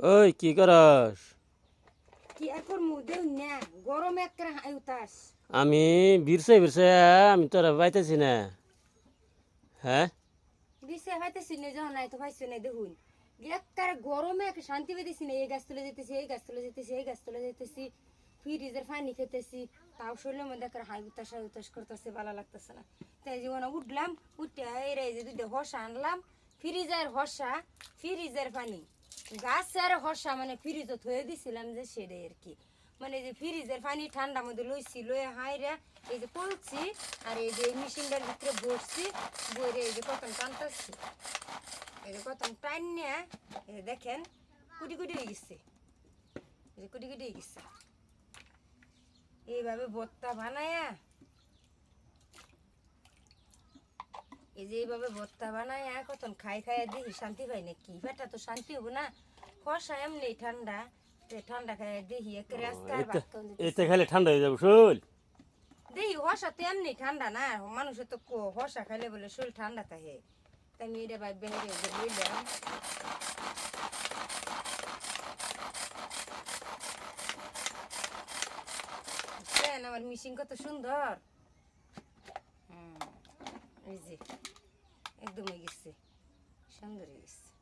ওই কি করস? কি আর করমু দেউ না গরম একরা হাই উতাস আমি বিরছে বিরছে আমি তোরা পাইতেছি না। হ্যাঁ, দিছে হইতেছি না যখন নাই তো পাইছো না দেখুন একবার গরমে এক শান্তি পেতেছি না এই গাছ তুলে যেতেছি এই গাছ তুলে যেতেছি এই গাছ তুলে যেতেছি ফ্রিজের পানি খেতেছি তাও শরীরের মধ্যে একটা হাই উতাস করতেছে ভালো লাগতেছে না তাই জীবনে উঠলাম উঠে এই যে দুইটা হর্ষা আনলাম ফ্রিজের হর্ষা ফ্রিজের পানি গাছের হর্ষা মানে ফ্রিজে থয়ে দিছিলাম যে সেটাই আর কি মানে যে ফ্রিজের পানি ঠান্ডা মধ্যে লইছি লয়ে হাইরে এই যে পলছি আর এই যে মেশিনটার ভিতরে বসছি বইরে এই যে কতন টানতেছি এই যে কতন টাইন নিয়ে এই যে দেখেন কুটি কুটি হয়ে গেছে এই যে কুটি কুটি হয়ে গেছে এইভাবে ভর্তা বানায়া এই যে এইভাবে ভর্তা বানায়া কতন খাই খাইয়া দেখি শান্তি পাই নাকি বেটা তো শান্তি হবো না খসা এমনি ঠান্ডা ঠান্ডা খাইয়া দেখি একে রাস্তার এতে খাইলে ঠান্ডা হয়ে যাবে শোল। দেখি হসা তো এমনি ঠান্ডা না মানুষের তো হসা খাইলে বলে শরীর ঠান্ডা থাকে তাই আমি এটা ভাই বেহেরে লইলাম আমার মিশিং কত সুন্দর এই যে একদম হয়ে গেছে সুন্দর হয়ে গেছে।